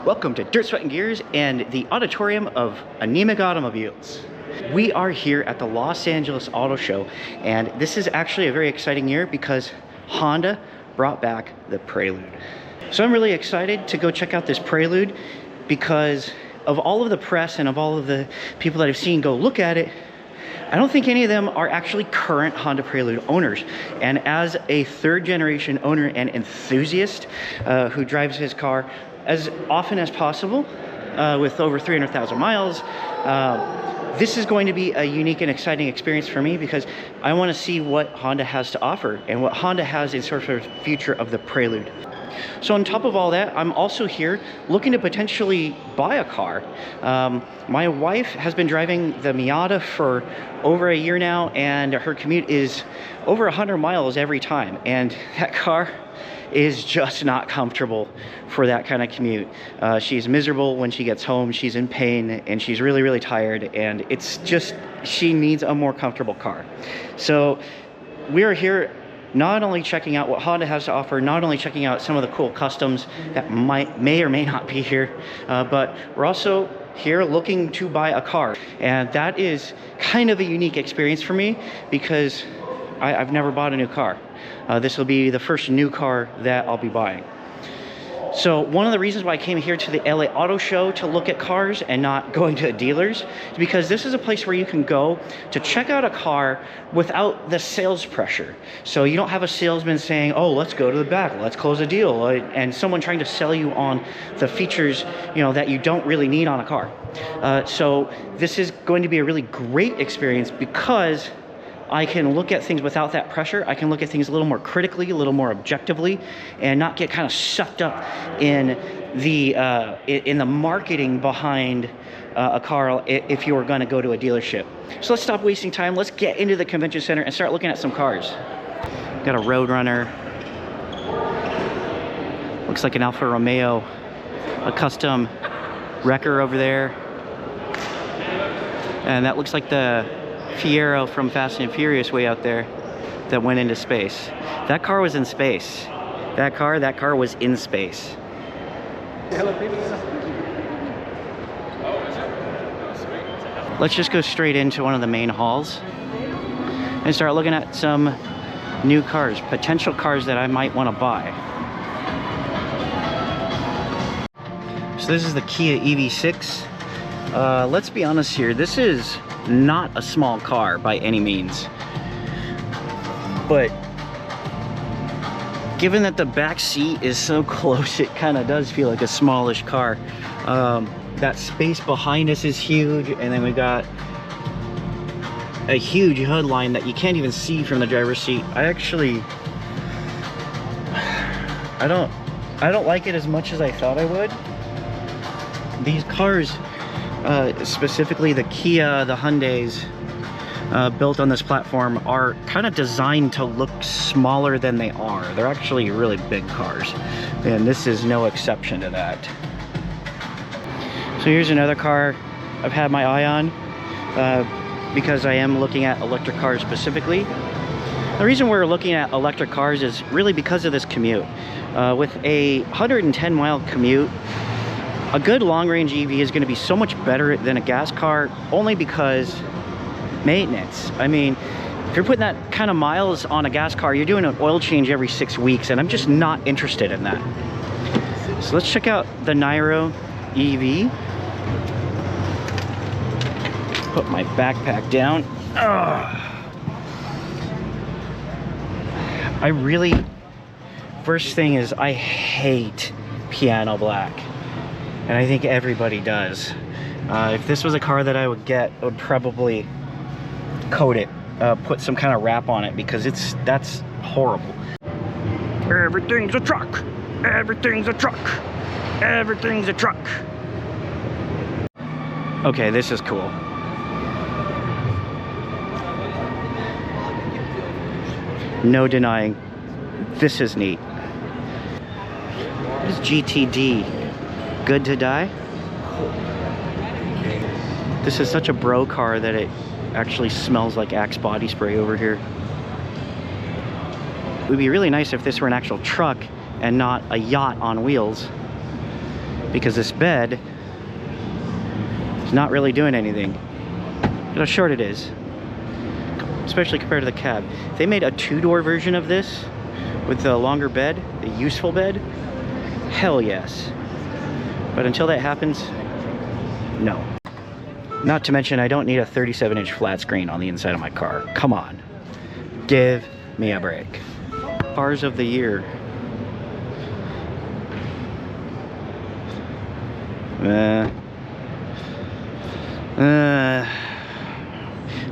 Welcome to Dirt, Sweat, and Gears and the auditorium of Anemic Automobiles. We are here at the Los Angeles Auto Show, and this is actually a very exciting year because Honda brought back the Prelude. So I'm really excited to go check out this Prelude because of all of the press and of all of the people that I've seen go look at it. I don't think any of them are actually current Honda Prelude owners. And as a third generation owner and enthusiast who drives his car as often as possible with over 300,000 miles, this is going to be a unique and exciting experience for me because I want to see what Honda has to offer and what Honda has in sort of future of the Prelude. So on top of all that, I'm also here looking to potentially buy a car. My wife has been driving the Miata for over a year now, and her commute is over 100 miles every time, and that car is just not comfortable for that kind of commute. She's miserable when she gets home, she's in pain, and she's really, really tired, and it's just, she needs a more comfortable car. So we are here not only checking out what Honda has to offer, not only checking out some of the cool customs that may or may not be here, but we're also here looking to buy a car. And that is kind of a unique experience for me because I've never bought a new car. This will be the first new car that I'll be buying. So one of the reasons why I came here to the LA Auto Show to look at cars and not going to dealers is because this is a place where you can go to check out a car without the sales pressure. So you don't have a salesman saying, oh, let's go to the back, let's close a deal, and someone trying to sell you on the features, you know, that you don't really need on a car. So this is going to be a really great experience because I can look at things without that pressure. I can look at things a little more critically, a little more objectively, and not get kind of sucked up in the marketing behind a car if you were going to go to a dealership. So let's stop wasting time. Let's get into the convention center and start looking at some cars. Got a Roadrunner. Looks like an Alfa Romeo, a custom wrecker over there, and that looks like the Fiero from Fast and Furious way out there that went into space. That car was in space. That car was in space. Let's just go straight into one of the main halls and start looking at some new cars, potential cars that I might want to buy. So this is the Kia EV6. Let's be honest here, this is not a small car by any means, but given that the back seat is so close, it kind of does feel like a smallish car. That space behind us is huge, and then we got a huge hood line that you can't even see from the driver's seat. I don't like it as much as I thought I would. These cars, specifically the Kia, the Hyundais built on this platform, are kind of designed to look smaller than they are. They're actually really big cars, and this is no exception to that. So here's another car I've had my eye on because I am looking at electric cars specifically. The reason we're looking at electric cars is really because of this commute. With a 110-mile commute, a good long-range EV is going to be so much better than a gas car, only because maintenance. I mean, if you're putting that kind of miles on a gas car, you're doing an oil change every 6 weeks, and I'm just not interested in that. So let's check out the Niro EV. Put my backpack down. First thing is, I hate piano black. And I think everybody does. If this was a car that I would get, I would probably coat it, put some kind of wrap on it, because that's horrible. Everything's a truck. Everything's a truck. Everything's a truck. Okay, this is cool. No denying, this is neat. What is GTD? Good to die? This is such a bro car that it actually smells like Axe body spray over here. It would be really nice if this were an actual truck and not a yacht on wheels. because this bed is not really doing anything. Look how short it is, especially compared to the cab. If they made a 2-door version of this with the longer bed, the useful bed, hell yes. But until that happens, no. Not to mention, I don't need a 37-inch flat screen on the inside of my car. Come on. Give me a break. Cars of the year.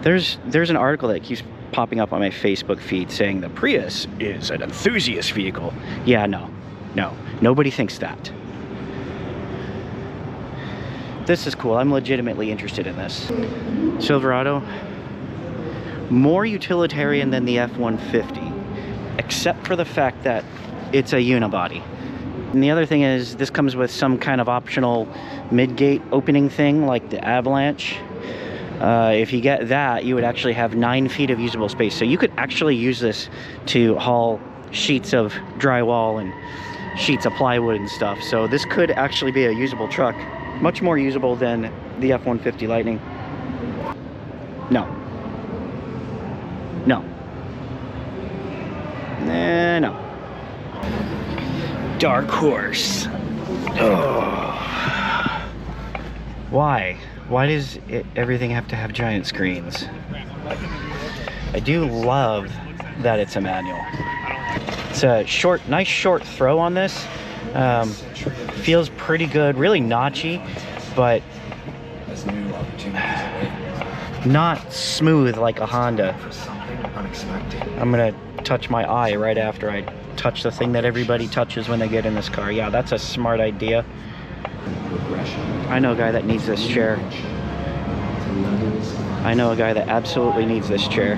There's an article that keeps popping up on my Facebook feed saying the Prius is an enthusiast vehicle. Yeah, no. Nobody thinks that. This is cool. I'm legitimately interested in this. Silverado, more utilitarian than the F-150, except for the fact that it's a unibody. And the other thing is, this comes with some kind of optional mid-gate opening thing, like the Avalanche. If you get that, you would actually have 9 feet of usable space. So you could actually use this to haul sheets of drywall and sheets of plywood and stuff. So this could actually be a usable truck. Much more usable than the F-150 Lightning. No. No. Dark horse. Oh. Why? Why does everything have to have giant screens? I do love that it's a manual. It's a nice short throw on this. Feels pretty good, really notchy, but not smooth like a Honda. I'm gonna touch my eye right after I touch the thing that everybody touches when they get in this car. Yeah, that's a smart idea. I know a guy that needs this chair. I know a guy that absolutely needs this chair.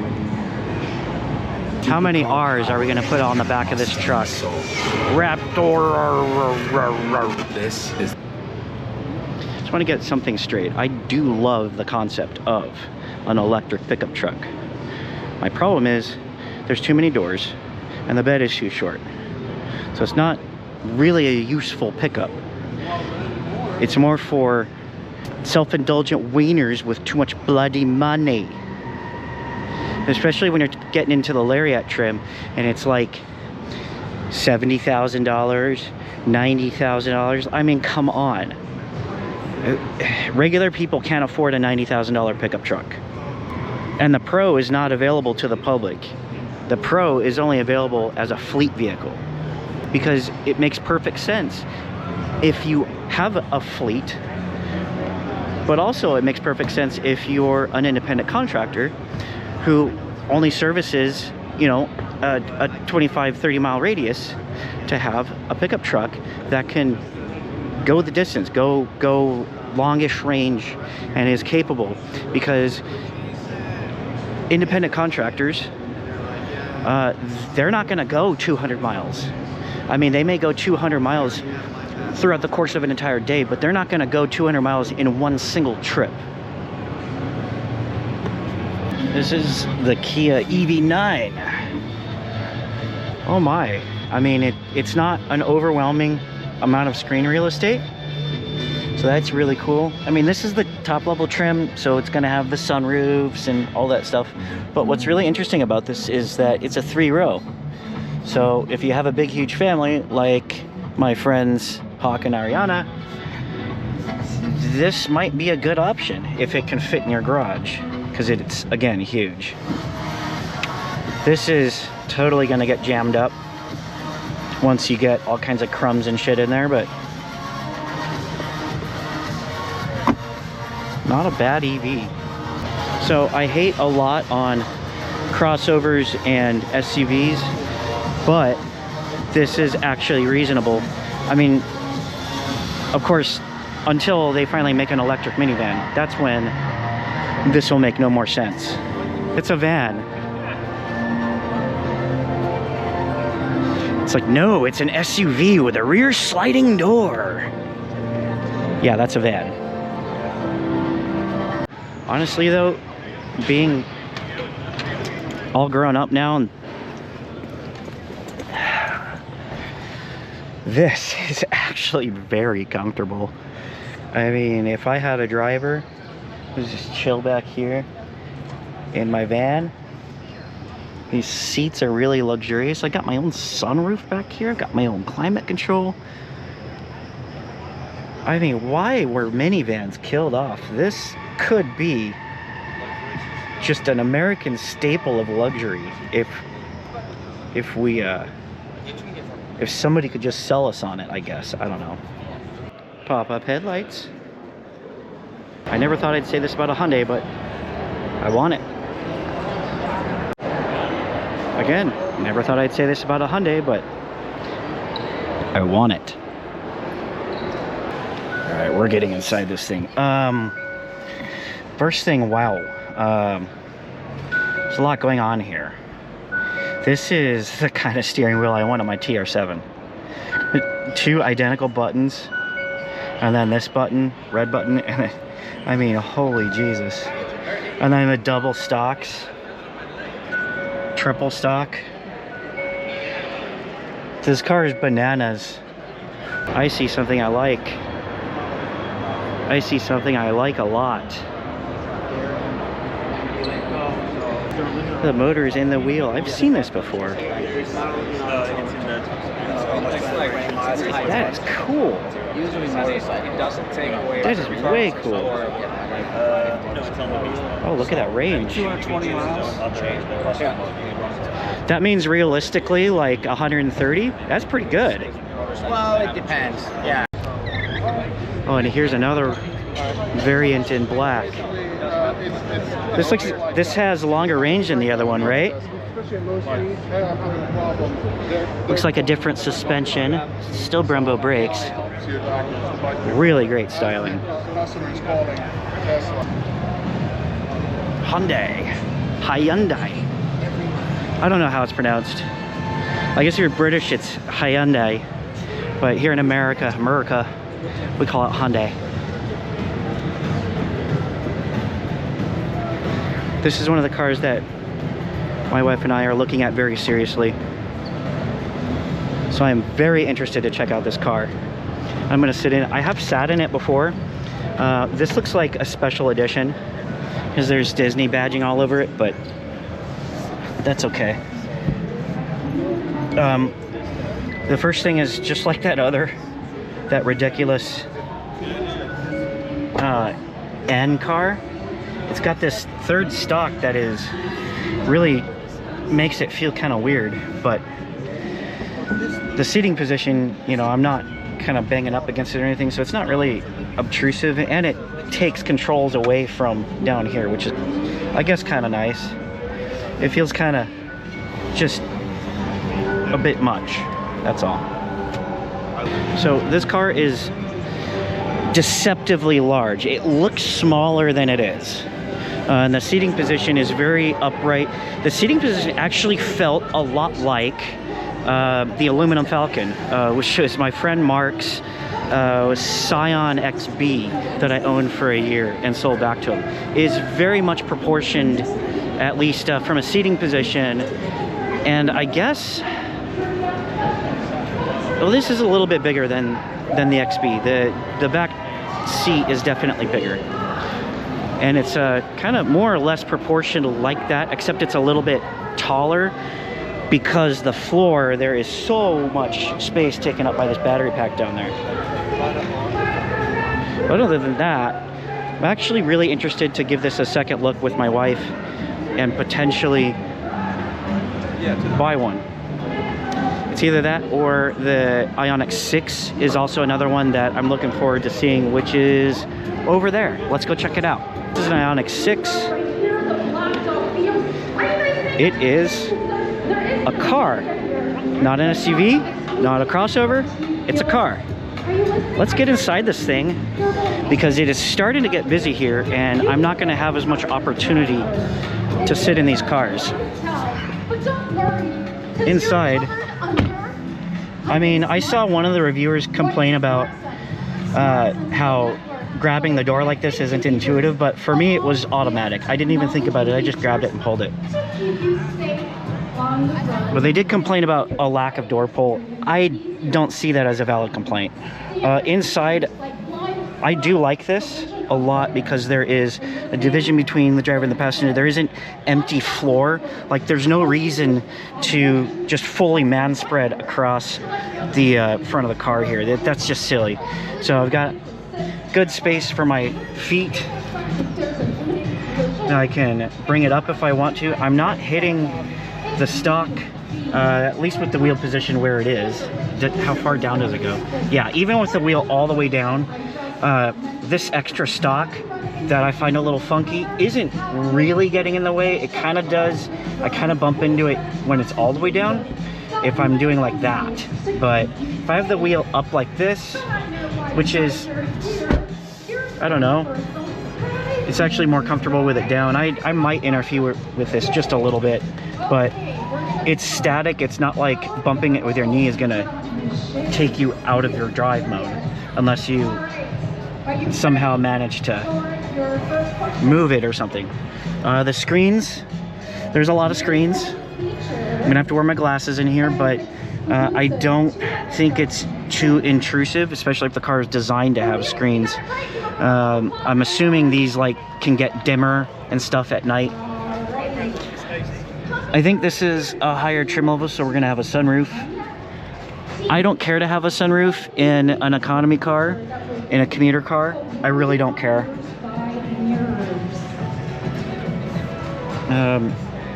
How many R's are we going to put on the back of this truck? Raptor. This is... Just want to get something straight. I do love the concept of an electric pickup truck. My problem is there's too many doors and the bed is too short. So it's not really a useful pickup. It's more for self-indulgent wieners with too much bloody money. Especially when you're getting into the Lariat trim and it's like $70,000, $90,000. I mean, come on. Regular people can't afford a $90,000 pickup truck. And the Pro is not available to the public. The Pro is only available as a fleet vehicle because it makes perfect sense if you have a fleet, but also it makes perfect sense if you're an independent contractor who only services, you know, a 25-30 mile radius, to have a pickup truck that can go the distance, go longish range, and is capable. Because independent contractors, they're not going to go 200 miles. I mean, they may go 200 miles throughout the course of an entire day, but they're not going to go 200 miles in one single trip. This is the Kia EV9. Oh my. I mean, it's not an overwhelming amount of screen real estate. So that's really cool. I mean, this is the top level trim, so it's gonna have the sunroofs and all that stuff. But what's really interesting about this is that it's a 3-row. So if you have a big, huge family, like my friends Hawk and Ariana, this might be a good option if it can fit in your garage. Because it's, again, huge. This is totally gonna get jammed up once you get all kinds of crumbs and shit in there, but not a bad EV. So I hate a lot on crossovers and SUVs, but this is actually reasonable. I mean, of course, until they finally make an electric minivan, that's when this will make no more sense. It's a van. It's like, no, it's an SUV with a rear sliding door. Yeah, that's a van. Honestly though, being all grown up now, and This is actually very comfortable. I mean, if I had a driver who's just chill back here in my van, these seats are really luxurious. I got my own sunroof back here. I've got my own climate control. I mean, why were minivans killed off? This could be just an American staple of luxury if somebody could just sell us on it, I guess. I don't know. Pop-up headlights. I never thought I'd say this about a Hyundai, but I want it. Again, never thought I'd say this about a Hyundai, but I want it. All right, we're getting inside this thing. First thing, wow. There's a lot going on here. This is the kind of steering wheel I want on my TR7. 2 identical buttons, and then this button, red button, and I mean, holy Jesus. And then the double stocks, triple stock. This car is bananas. I see something I like. I see something I like a lot. The motor is in the wheel. I've seen this before. That is cool. That is way cool. Oh, look at that range. That means realistically like 130? That's pretty good. Well, it depends. Yeah. Oh, and here's another variant in black. This has longer range than the other one, right? Looks like a different suspension. Still Brembo brakes. Really great styling. Hyundai. I don't know how it's pronounced. I guess if you're British, it's Hyundai. But here in America, we call it Hyundai. This is one of the cars that my wife and I are looking at very seriously. So I'm very interested to check out this car. I'm gonna sit in. I have sat in it before. This looks like a special edition because there's Disney badging all over it, but that's okay. The first thing is just like that ridiculous N car. It's got this third stock that is really makes it feel kind of weird, but the seating position, you know, I'm not kind of banging up against it or anything, so it's not really obtrusive, and it takes controls away from down here, which is, I guess, kind of nice. It feels kind of just a bit much, that's all. So this car is deceptively large. It looks smaller than it is. And the seating position is very upright. The seating position actually felt a lot like the aluminum Falcon, which is my friend Mark's Scion XB that I owned for a year and sold back to him. It is very much proportioned, at least from a seating position. And I guess, well, this is a little bit bigger than the XB. The back seat is definitely bigger. And it's kind of more or less proportioned like that, except it's a little bit taller because the floor, there is so much space taken up by this battery pack down there. But other than that, I'm actually really interested to give this a second look with my wife and potentially buy one. It's either that or the Ioniq 6 is also another one that I'm looking forward to seeing, which is over there. Let's go check it out. This is an Ioniq 6. It is a car, not an SUV, not a crossover. It's a car. Let's get inside this thing because it is starting to get busy here, and I'm not going to have as much opportunity to sit in these cars. Inside, I mean, I saw one of the reviewers complain about how grabbing the door like this isn't intuitive, but for me it was automatic. I didn't even think about it. I just grabbed it and pulled it. But they did complain about a lack of door pull. I don't see that as a valid complaint. Inside, I do like this a lot because there is a division between the driver and the passenger. There isn't empty floor. Like, there's no reason to just fully man spread across the front of the car here. That's just silly. So I've got good space for my feet. Now I can bring it up if I want to. I'm not hitting the stock, at least with the wheel position where it is. How far down does it go? Yeah, even with the wheel all the way down, this extra stock that I find a little funky isn't really getting in the way. It kind of does. I kind of bump into it when it's all the way down if I'm doing like that. But if I have the wheel up like this, which is, I don't know, it's actually more comfortable with it down. I might interfere with this just a little bit, but it's static. It's not like bumping it with your knee is gonna take you out of your drive mode unless you somehow manage to move it or something. The screens, there's a lot of screens. I'm gonna have to wear my glasses in here, but I don't think it's too intrusive, especially if the car is designed to have screens. I'm assuming these like can get dimmer and stuff at night. I think this is a higher trim level, so we're gonna have a sunroof. I don't care to have a sunroof in an economy car, in a commuter car. I really don't care.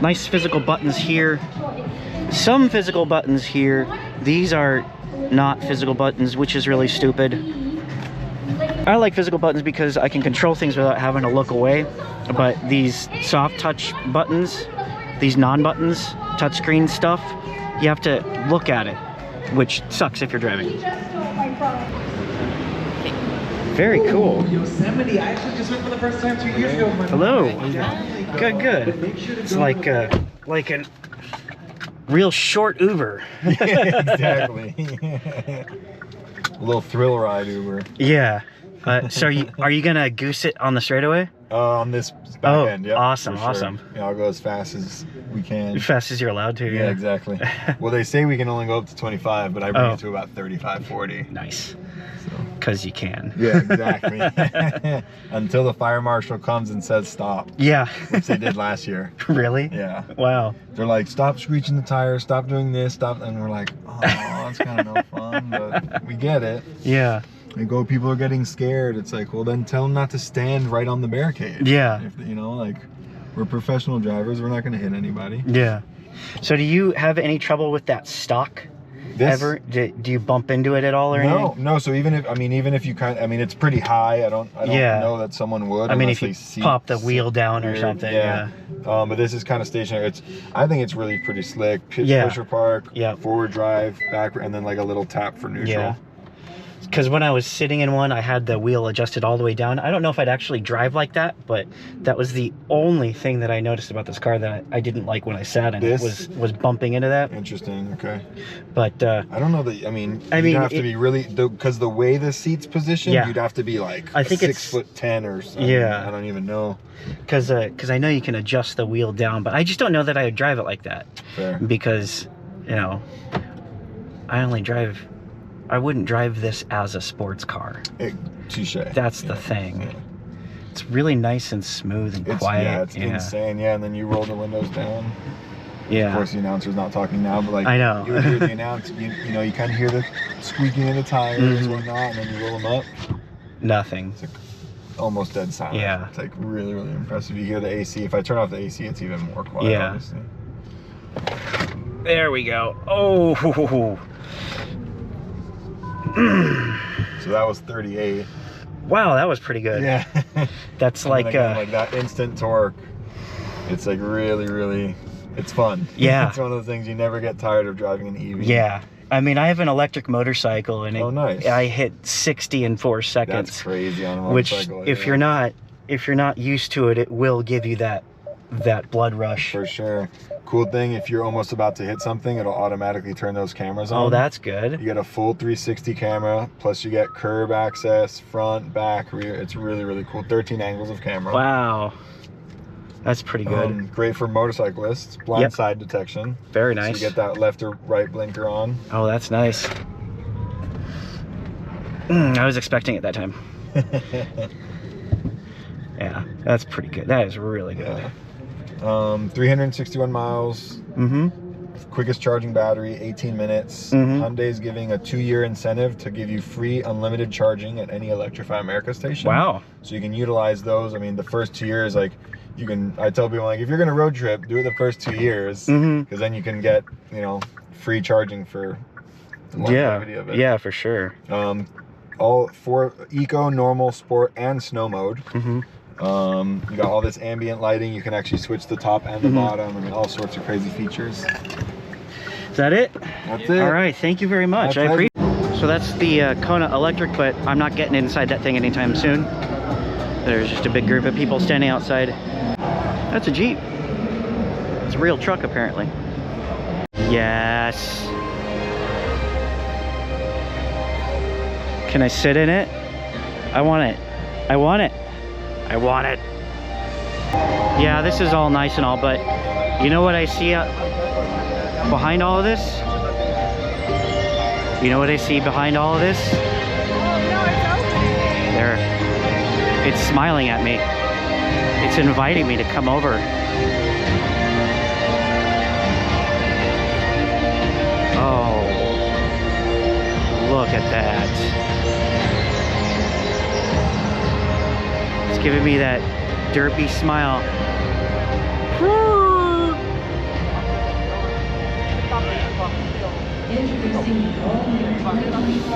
Nice physical buttons here. Some physical buttons here. These are not physical buttons, which is really stupid. I like physical buttons because I can control things without having to look away. But these soft touch buttons, these non-buttons, touchscreen stuff, you have to look at it, which sucks if you're driving. Very cool. Yosemite. I actually just went for the first time 2 years ago. Hello. Good, good. It's like a real short Uber. Yeah, exactly. A little thrill ride Uber. Yeah. So are you gonna goose it on the straightaway? On this back end, yeah. Awesome, for sure. awesome. Yeah, I'll go as fast as we can. As fast as you're allowed to. Yeah, exactly. Well, they say we can only go up to 25, but I bring it to about 35, 40. Nice. So. Because you can. Yeah, exactly. Until the fire marshal comes and says stop. Yeah. Which they did last year. Really? Yeah. Wow. They're like, stop screeching the tires, stop doing this, stop. And we're like, oh, that's kind of no fun, but we get it. Yeah. They go, people are getting scared. It's like, well, then tell them not to stand right on the barricade. Yeah. If, you know, like, we're professional drivers. We're not going to hit anybody. Yeah. So do you have any trouble with that stock? Ever? Do you bump into it at all or anything? No. So even if you it's pretty high. I don't know that someone would. I mean, if you pop the wheel down or something. Yeah. But this is kind of stationary. I think it's really pretty slick. Pusher park. Yeah. Forward drive, back, and then like a little tap for neutral. Yeah. Because when I was sitting in one, I had the wheel adjusted all the way down. I don't know if I'd actually drive like that, but that was the only thing that I noticed about this car that I didn't like when I sat in it, was bumping into that. Interesting, okay. But I don't know that, you'd have to be really, because the way the seat's positioned, you'd have to be like I think 6'10" or something. Yeah. I don't even know. Because I know you can adjust the wheel down, but I just don't know that I would drive it like that. Fair. Because, I wouldn't drive this as a sports car. Touche. That's the thing. Yeah. It's really nice and smooth and quiet. Yeah, it's insane. Yeah, and then you roll the windows down. Yeah. Of course, the announcer's not talking now, but like I know. you would hear the announcer. You kind of hear the squeaking of the tires and whatnot, and then you roll them up. Nothing. It's like almost dead silent. Yeah. It's like really, really impressive. You hear the AC. If I turn off the AC, it's even more quiet. Yeah. Obviously. There we go. Oh. So that was 38. Wow, that was pretty good. Yeah. That's like again, like that instant torque. It's like really, really, it's fun. Yeah. It's one of the things you never get tired of driving an EV. Yeah. I mean, I have an electric motorcycle and nice. I hit 60 in 4 seconds. That's crazy on a motorcycle. Which if you're not used to it, it will give you that blood rush. For sure. Cool thing, if you're almost about to hit something, it'll automatically turn those cameras on. Oh, that's good. You get a full 360 camera, plus you get curb access, front, back, rear. It's really, really cool. 13 angles of camera. Wow. That's pretty good. Great for motorcyclists. Blind side detection. Very nice. So you get that left or right blinker on. Oh, that's nice. I was expecting it that time. Yeah, that's pretty good. That is really good. Yeah. 361 miles. Mm-hmm. Quickest charging battery, 18 minutes. Hyundai's giving a 2-year incentive to give you free unlimited charging at any Electrify America station. Wow. So you can utilize those. I mean, the first 2 years, like, you can, I tell people, like, if you're gonna road trip, do it the first 2 years, because then you can get, you know, free charging for the longevity of it. Yeah, for sure. All 4 eco, normal, sport, and snow mode. You got all this ambient lighting. You can actually switch the top and the bottom. I mean, all sorts of crazy features. Is that it? That's it. All right, thank you very much. I appreciate it. So that's the Kona Electric, but I'm not getting inside that thing anytime soon. There's just a big group of people standing outside. That's a Jeep. It's a real truck, apparently. Yes. Can I sit in it? I want it. I want it. I want it. Yeah, this is all nice and all, but you know what I see behind all of this? You know what I see behind all of this? There. It's smiling at me. It's inviting me to come over. Oh, look at that. It's giving me that derpy smile.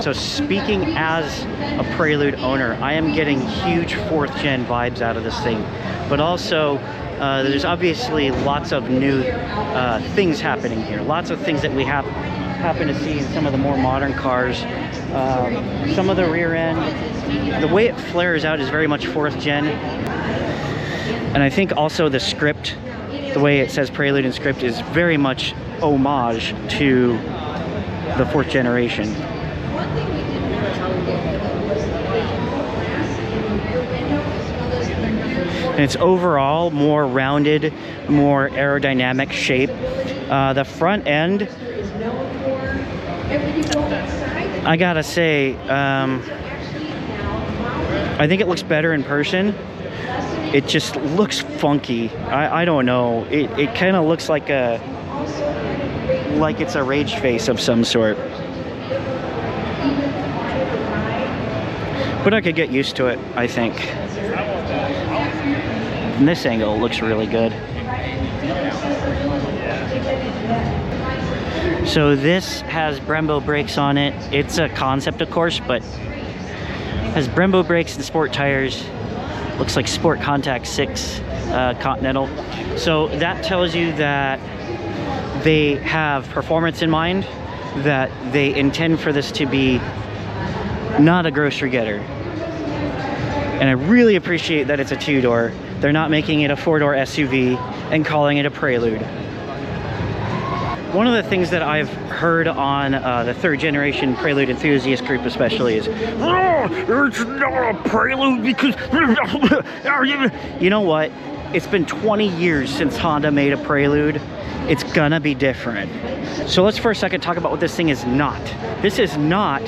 So speaking as a Prelude owner, I am getting huge 4th gen vibes out of this thing, but also there's obviously lots of new things happening here. Lots of things that we happen to see in some of the more modern cars. Some of the rear end, the way it flares out is very much 4th gen. And I think also the script, the way it says Prelude in script, is very much homage to the 4th generation. And it's overall more rounded, more aerodynamic shape. The front end, I gotta say, I think it looks better in person. It just looks funky. I don't know. It kind of looks like it's a rage face of some sort. But I could get used to it, I think. From this angle, it looks really good. So this has Brembo brakes on it. It's a concept, of course, but has Brembo brakes and sport tires. Looks like Sport Contact 6 Continental. So that tells you that they have performance in mind, that they intend for this to be not a grocery getter. And I really appreciate that it's a 2-door. They're not making it a 4-door SUV and calling it a Prelude. One of the things that I've heard on the 3rd generation Prelude enthusiast group especially is, oh, it's not a Prelude because... You know what? It's been 20 years since Honda made a Prelude. It's gonna be different. So let's for a second talk about what this thing is not. This is not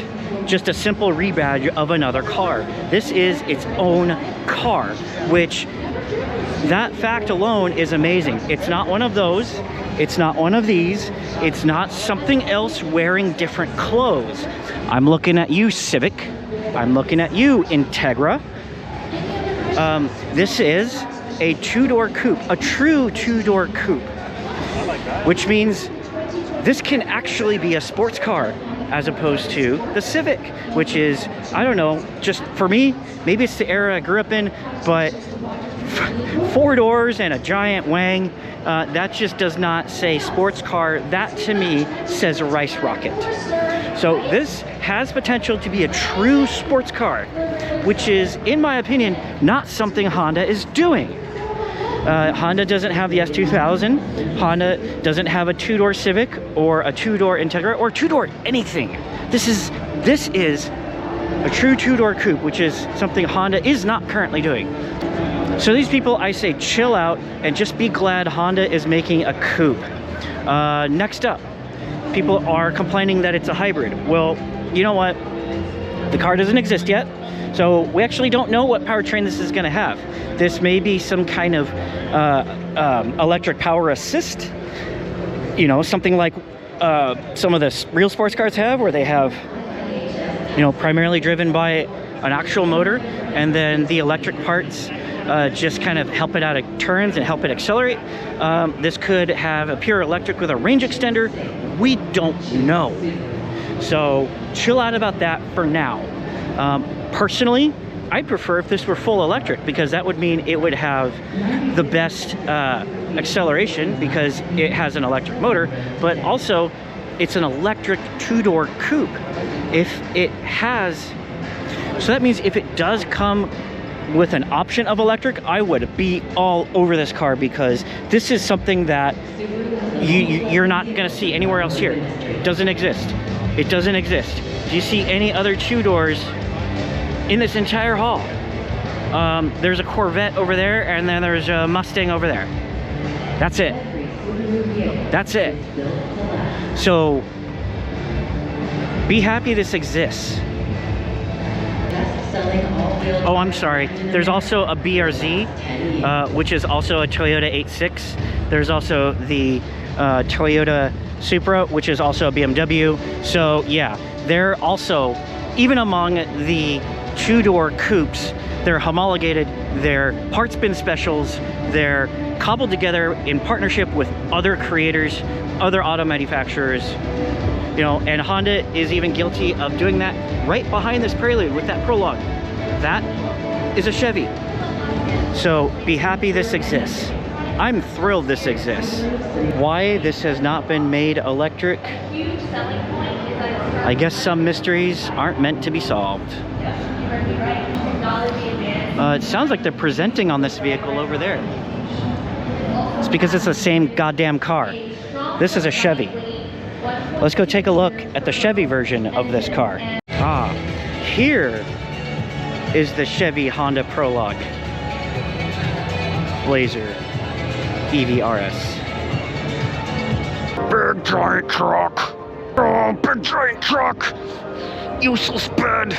just a simple rebadge of another car. This is its own car, which that fact alone is amazing. It's not one of those. It's not one of these. It's not something else wearing different clothes. I'm looking at you, Civic. I'm looking at you, Integra. This is a 2-door coupe, a true 2-door coupe, which means this can actually be a sports car as opposed to the Civic, which is, I don't know, just for me, maybe it's the era I grew up in, but 4 doors and a giant wang, that just does not say sports car. That to me says rice rocket. So this has potential to be a true sports car, which is, in my opinion, not something Honda is doing. Honda doesn't have the S2000. Honda doesn't have a 2-door Civic or a 2-door Integra or 2-door anything. This is a true 2-door coupe, which is something Honda is not currently doing. So these people, I say chill out and just be glad Honda is making a coupe. Next up, people are complaining that it's a hybrid. Well, you know what? The car doesn't exist yet, so we actually don't know what powertrain this is going to have. This may be some kind of electric power assist, you know, something like some of the real sports cars have, where they have, you know, primarily driven by an actual motor, and then the electric parts just kind of help it out of turns and help it accelerate. This could have a pure electric with a range extender. We don't know. So chill out about that for now. Personally, I prefer if this were full electric, because that would mean it would have the best acceleration because it has an electric motor, but also it's an electric two-door coupe. If it has, so that means if it does come with an option of electric, I would be all over this car, because this is something that you're not going to see anywhere else here. It doesn't exist. It doesn't exist. Do you see any other two doors in this entire hall? There's a Corvette over there, and then there's a Mustang over there. That's it. That's it. So be happy this exists. Oh, I'm sorry. There's also a BRZ, which is also a Toyota 86. There's also the Toyota Supra, which is also a BMW. So yeah, they're also, even among the two-door coupes, they're homologated, they're parts bin specials, they're cobbled together in partnership with other creators, other auto manufacturers, you know, and Honda is even guilty of doing that right behind this Prelude with that Prologue. That is a Chevy. So be happy this exists. I'm thrilled this exists. Why this has not been made electric, I guess some mysteries aren't meant to be solved. It sounds like they're presenting on this vehicle over there. It's because it's the same goddamn car. This is a Chevy. Let's go take a look at the Chevy version of this car. Ah, here is the Chevy Honda Prologue Blazer EV RS. Big giant truck. Oh, big giant truck. Useless bed.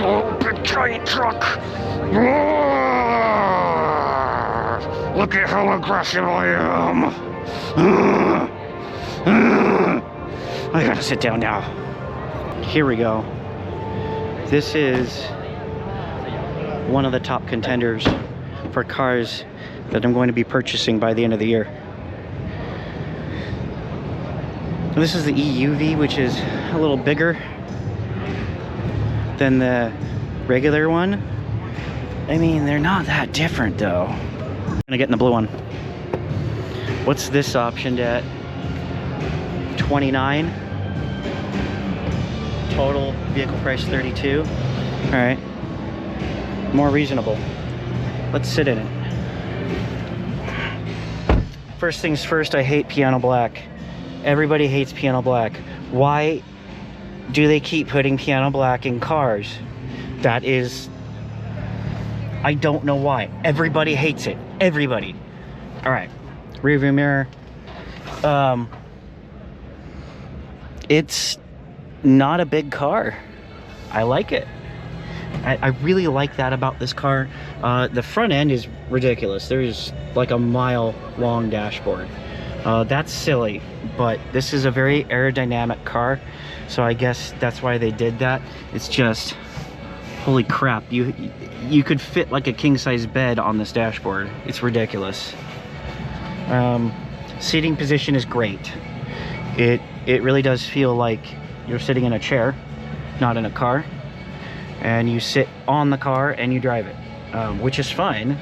Oh, big giant truck. Oh, look at how aggressive I am. I gotta sit down now. Here we go. This is one of the top contenders for cars that I'm going to be purchasing by the end of the year. This is the EUV, which is a little bigger than the regular one. I mean, they're not that different though. I'm gonna get in the blue one. What's this optioned at? 29. Total vehicle price 32. All right, more reasonable. Let's sit in it. First things first, I hate piano black. Everybody hates piano black. Why do they keep putting piano black in cars? That is, I don't know why. Everybody hates it. Everybody. All right, rear view mirror. It's not a big car. I like it. I really like that about this car. The front end is ridiculous. There's like a mile-long dashboard. That's silly, but this is a very aerodynamic car, so I guess that's why they did that. It's just, holy crap, you could fit like a king-size bed on this dashboard. It's ridiculous. Seating position is great. It really does feel like you're sitting in a chair, not in a car, and you sit on the car and you drive it, which is fine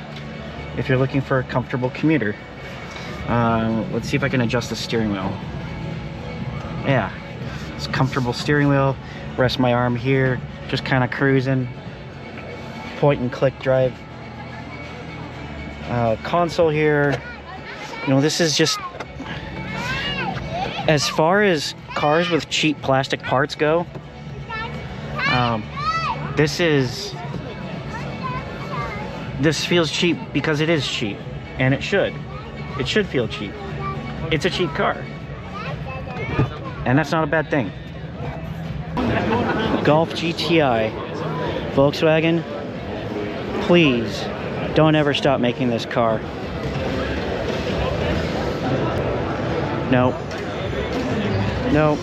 if you're looking for a comfortable commuter. Let's see if I can adjust the steering wheel. Yeah, it's a comfortable steering wheel. Rest my arm here, just kind of cruising. Point and click drive. Console here. You know, this is just, as far as cars with cheap plastic parts go, this feels cheap because it is cheap, and it should. It should feel cheap. It's a cheap car, and that's not a bad thing. Golf GTI, Volkswagen, please don't ever stop making this car. No. No.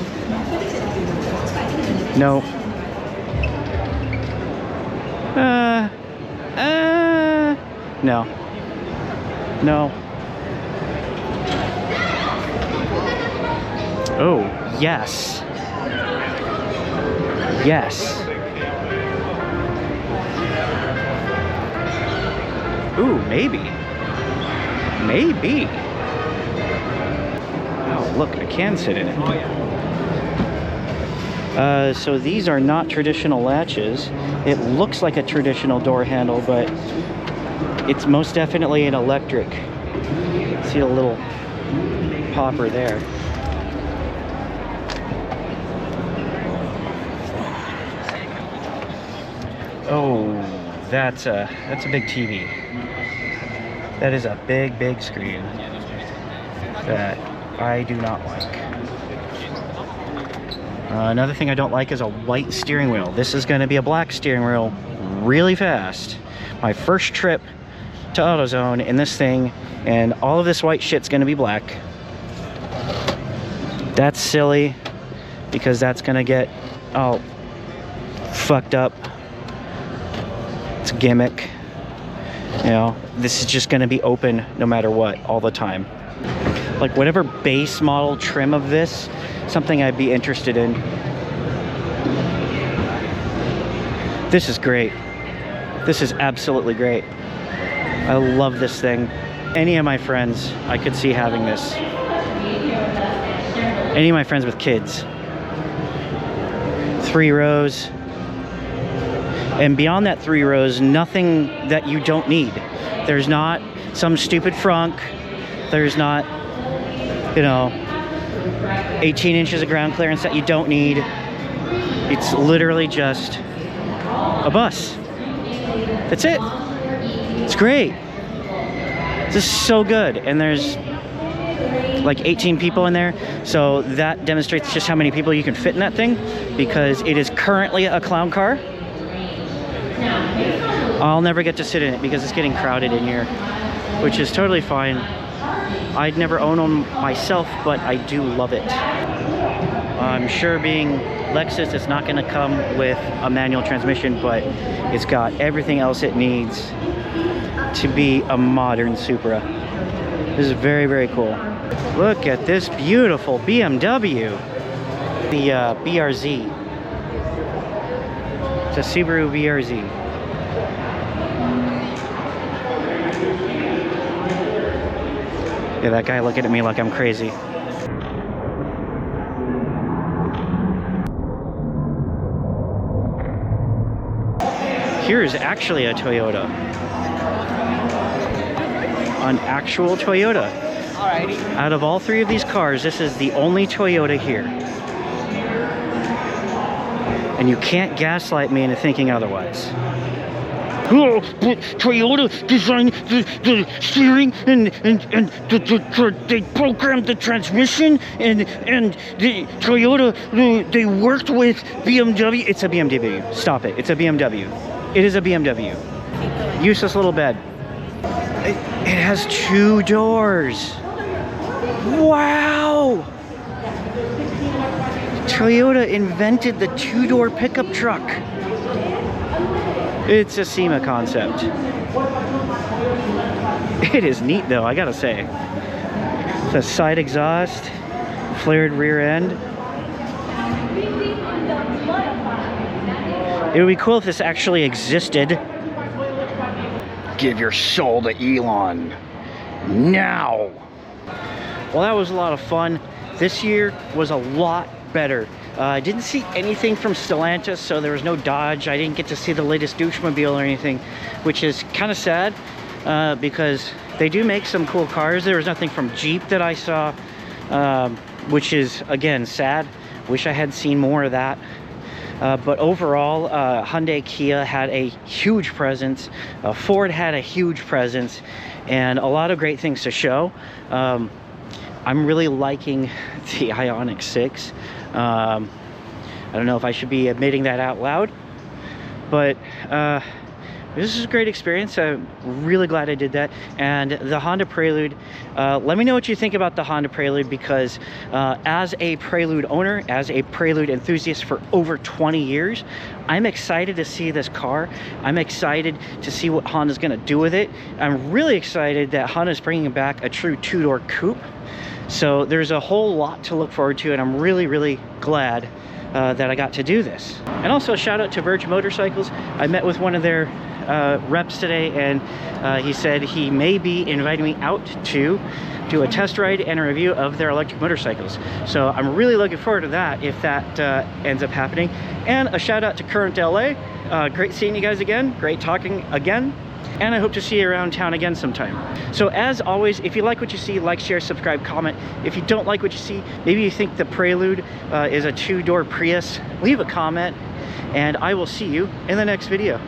No. No. No. Oh, yes. Yes. Ooh, maybe. Maybe. Oh, look, I can sit in it. So these are not traditional latches. It looks like a traditional door handle, but it's most definitely an electric. See a little popper there. Oh, that's a big TV. That is a big, big screen that I do not like. Another thing I don't like is a white steering wheel. This is going to be a black steering wheel really fast. My first trip to AutoZone in this thing, and all of this white shit's going to be black. That's silly, because that's going to get all fucked up. It's a gimmick. You know, this is just going to be open no matter what, all the time. Like whatever base model trim of this, something I'd be interested in. This is great. This is absolutely great. I love this thing. Any of my friends, I could see having this. Any of my friends with kids. 3 rows. And beyond that 3 rows, nothing that you don't need. There's not some stupid frunk. There's not, you know, 18 inches of ground clearance that you don't need. It's literally just a bus. That's it. It's great. This is so good. And there's like 18 people in there. So that demonstrates just how many people you can fit in that thing, because it is currently a clown car. I'll never get to sit in it because it's getting crowded in here, which is totally fine. I'd never own one myself, but I do love it. I'm sure being Lexus, it's not going to come with a manual transmission, but it's got everything else it needs to be a modern Supra. This is very, very cool. Look at this beautiful BMW. The BRZ. It's a Subaru BRZ. Yeah, that guy looking at me like I'm crazy. Here's actually a Toyota. An actual Toyota. Alrighty. Out of all 3 of these cars, this is the only Toyota here. And you can't gaslight me into thinking otherwise. Oh, but Toyota designed the steering and they programmed the transmission and the Toyota, they worked with BMW. It's a BMW. Stop it. It's a BMW. It is a BMW. Useless little bed. It has 2 doors. Wow! Toyota invented the 2-door pickup truck. It's a SEMA concept. It is neat though, I gotta say. The side exhaust, flared rear end. It would be cool if this actually existed. Give your soul to Elon. Now! Well, that was a lot of fun. This year was a lot better. I didn't see anything from Stellantis, so there was no Dodge. I didn't get to see the latest douchemobile or anything, which is kind of sad because they do make some cool cars. There was nothing from Jeep that I saw, which is, again, sad. Wish I had seen more of that. But overall, Hyundai Kia had a huge presence. Ford had a huge presence, and a lot of great things to show. I'm really liking the Ioniq 6. I don't know if I should be admitting that out loud, but this is a great experience. I'm really glad I did that. And the Honda Prelude, let me know what you think about the Honda Prelude, because as a Prelude owner, as a Prelude enthusiast for over 20 years, I'm excited to see this car. I'm excited to see what Honda's gonna do with it. I'm really excited that Honda's bringing back a true two-door coupe. So there's a whole lot to look forward to, and I'm really, really glad that I got to do this. And also a shout out to Verge Motorcycles. I met with one of their reps today, and he said he may be inviting me out to do a test ride and a review of their electric motorcycles. So I'm really looking forward to that if that ends up happening. And a shout out to Current LA. Great seeing you guys again, great talking again, and I hope to see you around town again sometime. So as always, if you like what you see, like, share, subscribe, comment. If you don't like what you see, maybe you think the Prelude is a two-door Prius, leave a comment, and I will see you in the next video.